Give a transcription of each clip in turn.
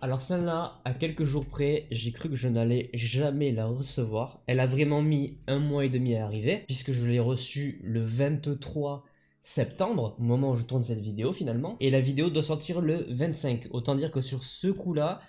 Alors celle-là, à quelques jours près, j'ai cru que je n'allais jamais la recevoir. Elle a vraiment mis 1 mois et demi à arriver, puisque je l'ai reçue le 23 septembre, au moment où je tourne cette vidéo finalement. Et la vidéo doit sortir le 25. Autant dire que sur ce coup-là,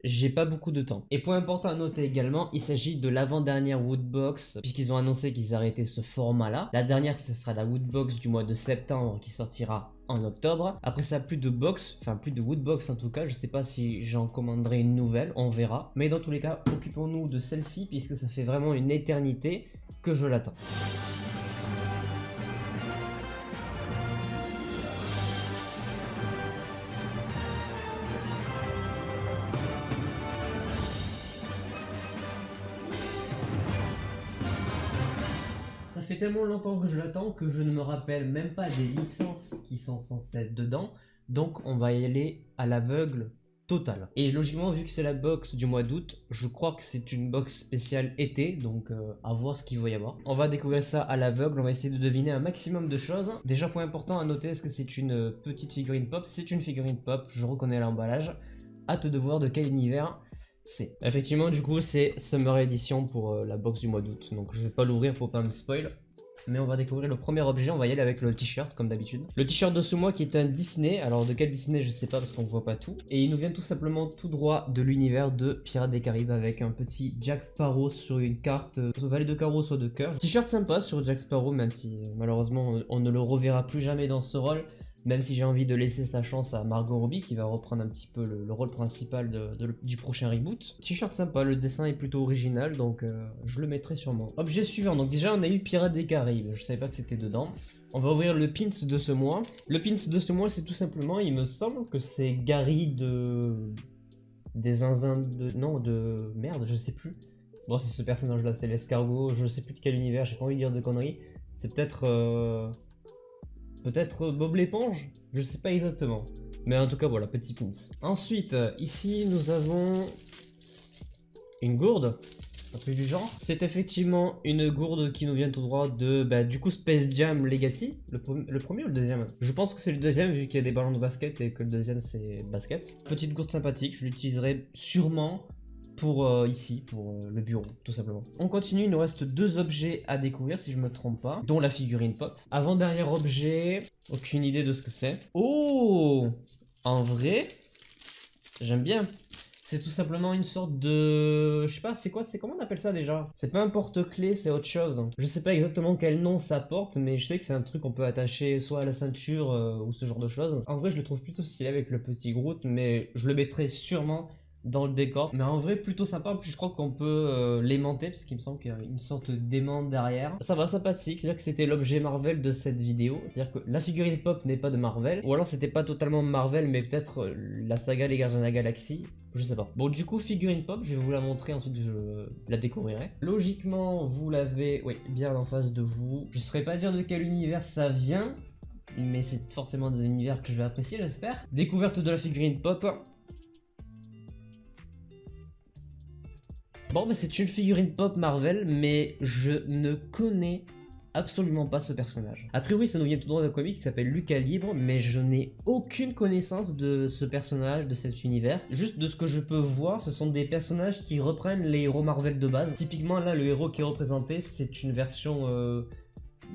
j'ai pas beaucoup de temps. Et point important à noter également, il s'agit de l'avant-dernière Woodbox, puisqu'ils ont annoncé qu'ils arrêtaient ce format-là. La dernière, ce sera la Woodbox du mois de septembre qui sortira en octobre. Après ça, plus de box, enfin plus de Woodbox en tout cas. Je sais pas si j'en commanderai une nouvelle, on verra. Mais dans tous les cas, occupons-nous de celle-ci, puisque ça fait vraiment une éternité que je l'attends. Ça fait tellement longtemps que je l'attends que je ne me rappelle même pas des licences qui sont censées être dedans. Donc on va y aller à l'aveugle total. Et logiquement, vu que c'est la box du mois d'août, je crois que c'est une box spéciale été. Donc à voir ce qu'il va y avoir. On va découvrir ça à l'aveugle. On va essayer de deviner un maximum de choses. Déjà, point important à noter, est-ce que c'est une petite figurine pop? C'est une figurine pop, je reconnais l'emballage. Hâte de voir de quel univers c'est. Effectivement, du coup, c'est Summer Edition pour la box du mois d'août. Donc, je vais pas l'ouvrir pour pas me spoil. Mais on va découvrir le premier objet. On va y aller avec le t-shirt, comme d'habitude. Le t-shirt de ce mois qui est un Disney. Alors, de quel Disney, je sais pas parce qu'on voit pas tout. Et il nous vient tout simplement tout droit de l'univers de Pirates des Caraïbes avec un petit Jack Sparrow sur une carte valet de carreau soit de cœur. T-shirt sympa sur Jack Sparrow, même si malheureusement on ne le reverra plus jamais dans ce rôle. Même si j'ai envie de laisser sa chance à Margot Robbie qui va reprendre un petit peu le rôle principal du prochain reboot. T-shirt sympa, le dessin est plutôt original donc je le mettrai sur moi. Objet suivant, donc déjà on a eu Pirates des Caraïbes, je savais pas que c'était dedans. On va ouvrir le pins de ce mois. Le pins de ce mois c'est tout simplement, il me semble que c'est Gary des zinzins de... non, de... merde, je sais plus. Bon c'est ce personnage là, c'est l'escargot, je sais plus de quel univers, j'ai pas envie de dire de conneries. C'est peut-être... peut-être Bob l'éponge? Je sais pas exactement. Mais en tout cas, voilà, petit pins. Ensuite, ici, nous avons une gourde, un truc du genre. C'est effectivement une gourde qui nous vient tout droit de, du coup, Space Jam Legacy. Le premier ou le deuxième? Je pense que c'est le deuxième, vu qu'il y a des ballons de basket et que le deuxième, c'est basket. Petite gourde sympathique, je l'utiliserai sûrement pour ici, pour le bureau, tout simplement. On continue, il nous reste 2 objets à découvrir, si je me trompe pas, dont la figurine pop. Avant-dernier objet, aucune idée de ce que c'est. Oh! En vrai, j'aime bien. C'est tout simplement une sorte de... je sais pas, c'est quoi, c'est comment on appelle ça déjà? C'est pas un porte-clés, c'est autre chose. Je sais pas exactement quel nom ça porte, mais je sais que c'est un truc qu'on peut attacher soit à la ceinture ou ce genre de choses. En vrai, je le trouve plutôt stylé avec le petit Groot, mais je le mettrai sûrement dans le décor, mais en vrai plutôt sympa. En plus je crois qu'on peut l'aimanter parce qu'il me semble qu'il y a une sorte d'aimant derrière. Ça va, sympathique, c'est à dire que c'était l'objet Marvel de cette vidéo, c'est à dire que la figurine pop n'est pas de Marvel, ou alors c'était pas totalement Marvel mais peut-être la saga Les Gardiens de la Galaxie, je sais pas. Bon, du coup figurine pop, je vais vous la montrer, ensuite je la découvrirai. Logiquement vous l'avez, oui, bien en face de vous. Je saurais pas dire de quel univers ça vient, mais c'est forcément des univers que je vais apprécier, j'espère. Découverte de la figurine pop. Bon, bah c'est une figurine pop Marvel, mais je ne connais absolument pas ce personnage. A priori, ça nous vient tout droit d'un comic qui s'appelle Lucas Libre, mais je n'ai aucune connaissance de ce personnage, de cet univers. Juste de ce que je peux voir, ce sont des personnages qui reprennent les héros Marvel de base. Typiquement, là, le héros qui est représenté, c'est une version...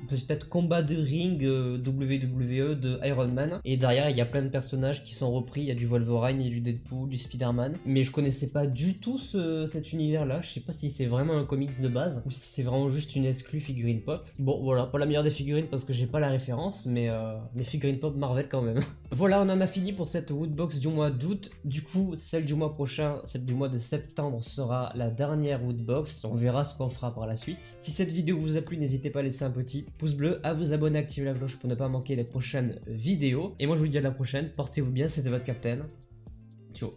peut-être combat de ring WWE de Iron Man, et derrière il y a plein de personnages qui sont repris, il y a du Wolverine, il y a du Deadpool, du Spider-Man, mais je connaissais pas du tout cet univers là. Je sais pas si c'est vraiment un comics de base ou si c'est vraiment juste une exclue figurine pop. Bon voilà, pas la meilleure des figurines parce que j'ai pas la référence, mais figurines pop Marvel quand même. Voilà, on en a fini pour cette Woodbox du mois d'août. Du coup celle du mois prochain, celle du mois de septembre sera la dernière Woodbox. On verra ce qu'on fera par la suite. Si cette vidéo vous a plu, n'hésitez pas à laisser un petit pouce bleu, à vous abonner, activer la cloche pour ne pas manquer les prochaines vidéos. Et moi je vous dis à la prochaine, portez-vous bien, c'était votre Captain. Ciao.